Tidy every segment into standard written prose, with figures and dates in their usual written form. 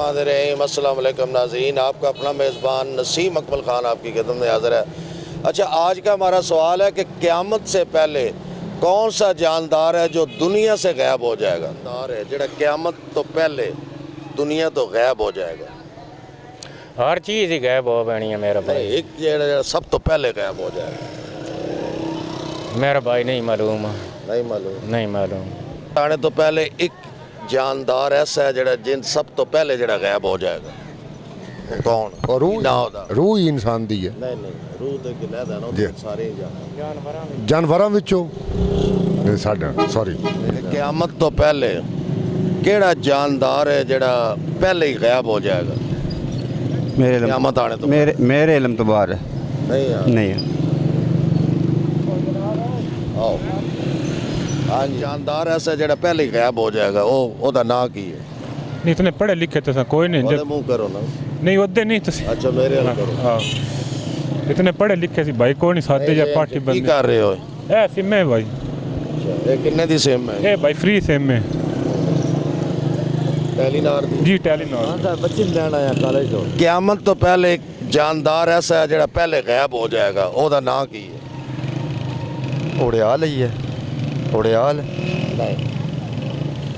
बिस्मिल्लाहिर्रहमानिर्रहीम। अस्सलाम वालेकुम नाज़रीन, आपका अपना मेज़बान नसीम अकमल ख़ान आपकी खिदमत में हाज़िर है। अच्छा, आज का हमारा सवाल है कि क़यामत से पहले कौन सा जानदार है जो दुनिया से गायब हो जाएगा? जानदार है जेड़ा क़यामत तो पहले दुनिया तो गायब हो जाएगा। हर चीज़ ही गायब हो बैनी है मेरा नहीं, भाई। एक जेड़ा सब तो पहले गायब हो जाएगा। मेरा भाई नहीं मालूम। नहीं मालूम। नहीं मालूम। आने तो पहले एक जानदार ऐसा है जेड़ा जिन सब तो पहले जेड़ा गायब हो जाएगा। कौन? और ना होता रूह ही इंसान दी है। नहीं नहीं, रूह तो गिलहद है ना, जी। सारे ही जानवर। जानवरां विचों साडा सॉरी क़यामत तो पहले केड़ा जानदार है जेड़ा पहले ही गायब हो जाएगा? मेरे क़यामत आने तो मेरे इल्म तो बाहर है। नहीं यार, नहीं आओ। हाँ, जानदार ऐसा जेड़ा पहले ही गायब हो जाएगा, ओदा ना की है? नहीं इतने पढ़े लिखे तो कोई नहीं ओदे मुंह करो ना। नहीं ओदे नहीं तो अच्छा, मेरे हाल करो। हाँ इतने पढ़े लिखे सी भाई कोई नहीं सादे या पार्टी की बंदे कर रहे हो? ए सिम है भाई। ये किन्ने दी सिम है? ए भाई फ्री सिम में टेलीनार दी। जी टेलीनॉर। बच्चे लेना आया कॉलेज तो। क़यामत तो पहले एक जानदार ऐसा है जेड़ा पहले गायब हो जाएगा, ओदा ना की है? उड़ियाल ही है। उड़ियाल नहीं,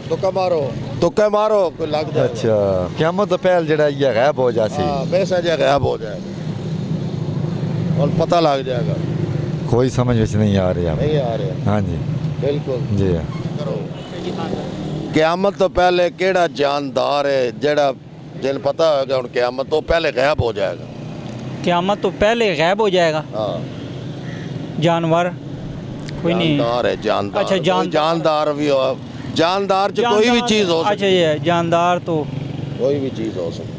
तुक्का मारो। तुक्का मारो, कोई लग जाए। अच्छा क़यामत तो पहले जड़ा ये गायब हो जासी। हाँ, वैसा जो गायब हो जाएगा और पता लग जाएगा। कोई समझ में नहीं आ रही नहीं आ रहे? हाँ जी बिल्कुल जी। करो। क़यामत तो पहले केड़ा जानदार है जेड़ा जिन पता होगा उन क़यामत तो पहले गायब हो जाएगा? क़यामत तो पहले गायब हो जाएगा। हाँ, जानवर कोई नहीं। जानदार है, जानदार। अच्छा, कोई जानदार। जानदार भी हो, जानदार जो कोई भी चीज़ हो अच्छा सकती ये जानदार तो कोई भी चीज़ हो सकती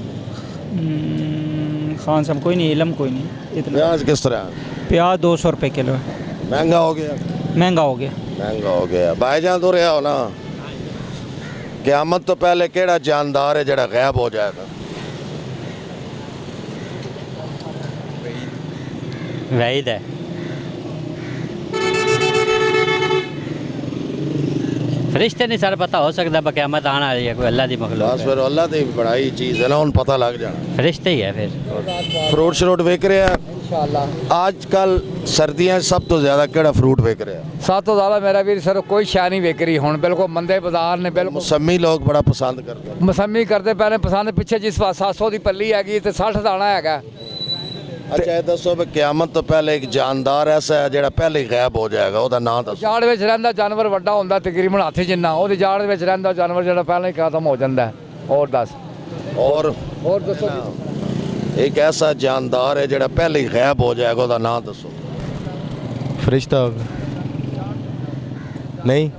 खान साहब कोई नहीं, इलम कोई नहीं इतना। प्याज किस तरह है? प्याज 200 रुपये किलो है। महंगा हो गया? महंगा हो गया। महंगा हो गया। भाईजान तो रहा हो ना, क़यामत तो पहले केड़ा जानदार है जेड़ा गायब हो जाएगा? वहीद है। फरिश्ते नहीं सारा पता हो सकता क़यामत आना वाली है, कोई अल्लाह दी मखलूक बस है। फिर अल्लाह की बड़ाई चीज़ है ना, उन पता लग जाना। फरिश्ते ही है फिर। फ्रूट श्रूट विक रहे हैं आजकल सर्दियाँ सब तो ज़्यादा केड़ा फ्रूट विक रहे हैं? सब तो ज़्यादा मेरा वीर सर कोई शै नहीं विक रही हुण, बिल्कुल मंदे बाजार ने। बिल्कुल मौसमी लोग बड़ा पसंद करते हैं। मौसमी करते पहले पसंद, पिछे जिस 700 की पल्ली हैगी तो 60 दाना हैगा। अच्छा, ये दसो भी क़यामत तो पहले एक जानदार ऐसा है जेड़ा पहले ही गायब हो जाएगा, ओदा नाम दसो। जाड़ विच रहिंदा जानवर वड्डा हुंदा तकरीबन हाथी जिन्ना, ओदी जाड़ विच रहिंदा जानवर जेड़ा पहले ही खत्म हो जांदा है। और दस और दसो एक ऐसा जानदार है जेड़ा पहले ही गायब हो जाएगा, ओदा नाम दसो। फरिश्ता नहीं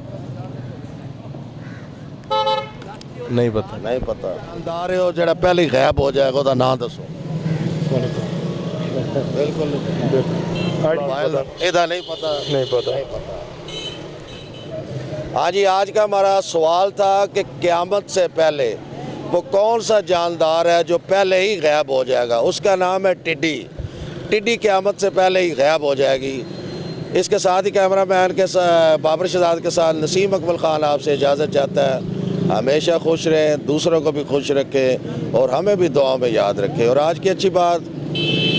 नहीं पता। नहीं पता। जानदार है वो जेड़ा पहले ही गायब हो जाएगा, ओदा नाम दसो। बिल्कुल इधर नहीं पता। नहीं पता। हाँ जी, आज का हमारा सवाल था कि क़यामत से पहले वो कौन सा जानदार है जो पहले ही गायब हो जाएगा? उसका नाम है टिड्डी। टिड्डी क़यामत से पहले ही गायब हो जाएगी। इसके साथ ही कैमरामैन के साथ बाबर शहजाद के साथ नसीम अकमल ख़ान आपसे इजाज़त चाहता है। हमेशा खुश रहें, दूसरों को भी खुश रखें और हमें भी दुआ में याद रखें। और आज की अच्छी बात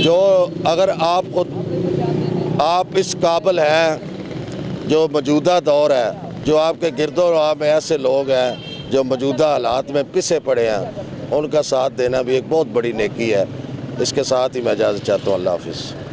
जो अगर आप इस काबिल हैं, जो मौजूदा दौर है, जो आपके गिरदोराह में ऐसे लोग हैं जो मौजूदा हालात में पिसे पड़े हैं, उनका साथ देना भी एक बहुत बड़ी नेकी है। इसके साथ ही मैं इजाज़त चाहता हूँ। अल्लाह हाफ़िज़।